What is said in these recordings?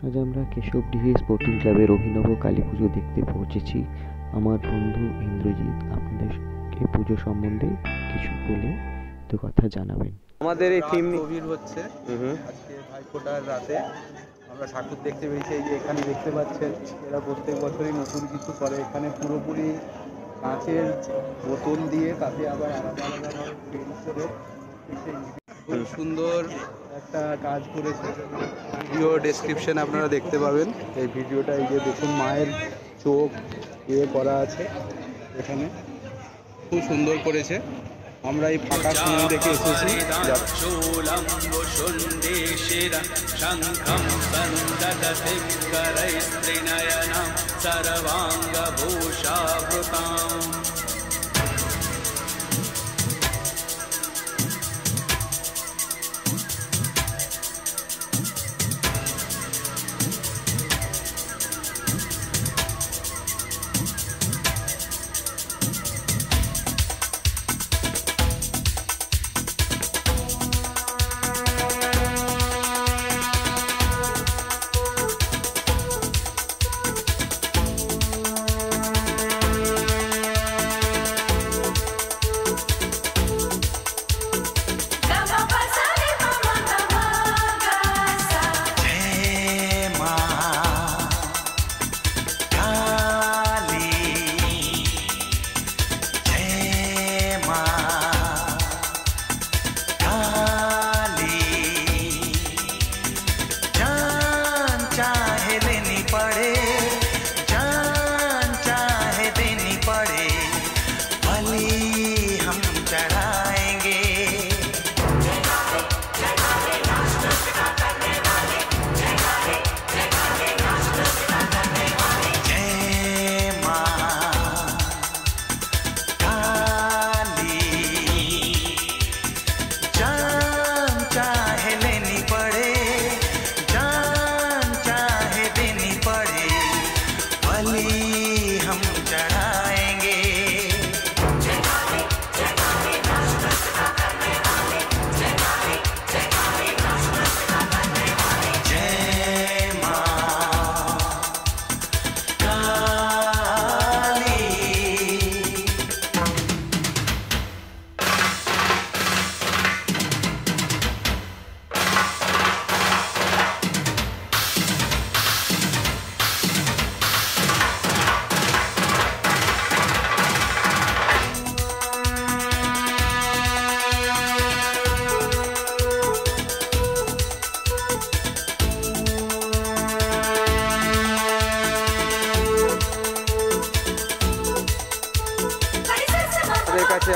আজ আমরা কেশবডিহি স্পোর্টিং ক্লাবের অভিনব কালী পুজো দেখতে পৌঁছেছি। আমার বন্ধু ইন্দ্রজিৎ আপনাদেরকে পুজো সম্বন্ধে কিছু বলে দু কথা জানাবেন। আমাদের এই থিম গভীর হচ্ছে আজকে ভাইফোঁটার রাতে আমরা ঠাকুর দেখতে পেয়েছি। এই যে এখানে দেখতে পাচ্ছেন, এরা প্রত্যেক বছরই নতুন কিছু করে। এখানে পুরোপুরি কাঁচের বোতল দিয়ে তাতে আবার আলাদা আলাদাভাবে পেন্ট করে খুব সুন্দর একটা কাজ করেছে। ভিডিও ডেসক্রিপশন আপনারা দেখতে পাবেন এই ভিডিওটা। এই যে দেখুন, মায়ের চোখ করা আছে এখানে, খুব সুন্দর করেছে। আমরা এই ফাঁকা সময় দেখে এসেছি।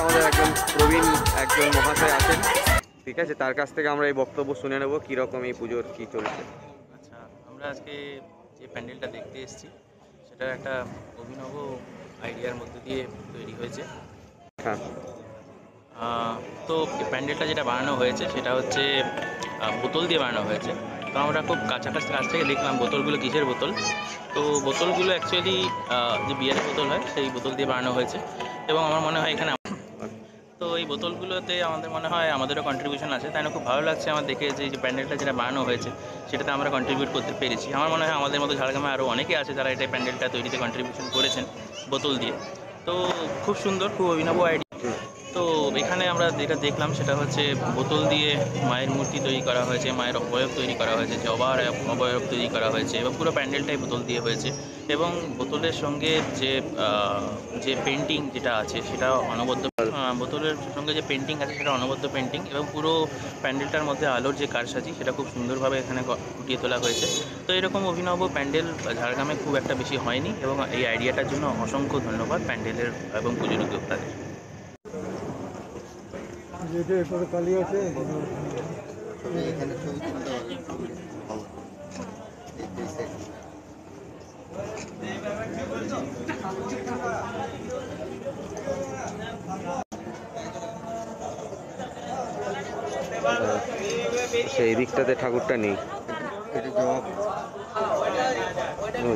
আমাদের প্রবীণ একজন মহাশয় আছেন, ঠিক আছে, তার কাছ থেকে আমরা এই বক্তব্য শুনে নেব কীরকম এই পুজোর কী চলছে। আচ্ছা, আমরা আজকে যে প্যান্ডেলটা দেখতে এসেছি সেটা একটা অভিনব আইডিয়ার মধ্যে দিয়ে তৈরি হয়েছে। হ্যাঁ, তো প্যান্ডেলটা যেটা বানানো হয়েছে সেটা হচ্ছে বোতল দিয়ে বানানো হয়েছে। তো আমরা খুব কাছ থেকে দেখলাম বোতলগুলো কিসের বোতল। তো বোতলগুলো অ্যাকচুয়ালি যে বিয়ারের বোতল হয় সেই বোতল দিয়ে বানানো হয়েছে। এবং আমার মনে হয় এখানে তো এই বোতলগুলোতে আমাদের মনে হয় আমাদেরও কন্ট্রিবিউশন আছে, তাই না? খুব ভালো লাগছে আমার দেখে যে প্যান্ডেলটা যেটা বানানো হয়েছে সেটাতে আমরা কন্ট্রিবিউট করতে পেরেছি। আমার মনে হয় আমাদের মতো ঝাড়গ্রামে আরও অনেকে আছে যারা এটা প্যান্ডেলটা তৈরিতে কন্ট্রিবিউশন করেছেন বোতল দিয়ে। তো খুব সুন্দর, খুব অভিনব আইডিয়া। তো এখানে আমরা যেটা দেখলাম সেটা হচ্ছে বোতল দিয়ে মায়ের মূর্তি তৈরি করা হয়েছে, মায়ের অবয়ব তৈরি করা হয়েছে, জবার অবয়ব তৈরি করা হয়েছে এবং পুরো প্যান্ডেলটাই বোতল দিয়ে হয়েছে। এবং বোতলের সঙ্গে যে পেন্টিং যেটা আছে সেটা অনবদ্য, বোতলের সঙ্গে যে পেন্টিং আছে সেটা অনবদ্য পেন্টিং এবং পুরো প্যান্ডেলটার মধ্যে আলোর যে কারসাজি সেটা খুব সুন্দরভাবে এখানে ফুটিয়ে তোলা হয়েছে। তো এরকম অভিনব প্যান্ডেল ঝাড়গ্রামে খুব একটা বেশি হয়নি এবং এই আইডিয়াটার জন্য অসংখ্য ধন্যবাদ প্যান্ডেলের এবং পুজোর উদ্যোক্তাদের। সেই দিকটাতে ঠাকুরটা নেই,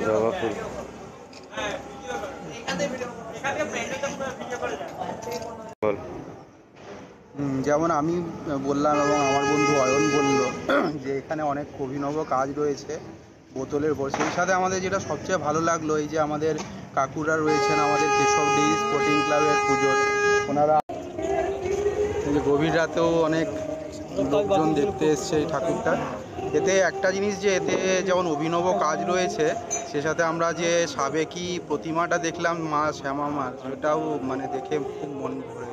জবা ফুল। যেমন আমি বললাম এবং আমার বন্ধু অয়ন বলল যে এখানে অনেক অভিনব কাজ রয়েছে, বোতলের বড়। সেই সাথে আমাদের যেটা সবচেয়ে ভালো লাগলো, এই যে আমাদের কাকুরা রয়েছেন আমাদের কেশব ডি স্পোর্টিং ক্লাবের পুজোর, ওনারা এই যে গভীর রাতেও অনেক লোকজন দেখতে এসছে এই ঠাকুরটা। এতে একটা জিনিস, যে এতে যেমন অভিনব কাজ রয়েছে, সে সাথে আমরা যে সাবেকি প্রতিমাটা দেখলাম মা শ্যামা মার, সেটাও মানে দেখে খুব মন ভরে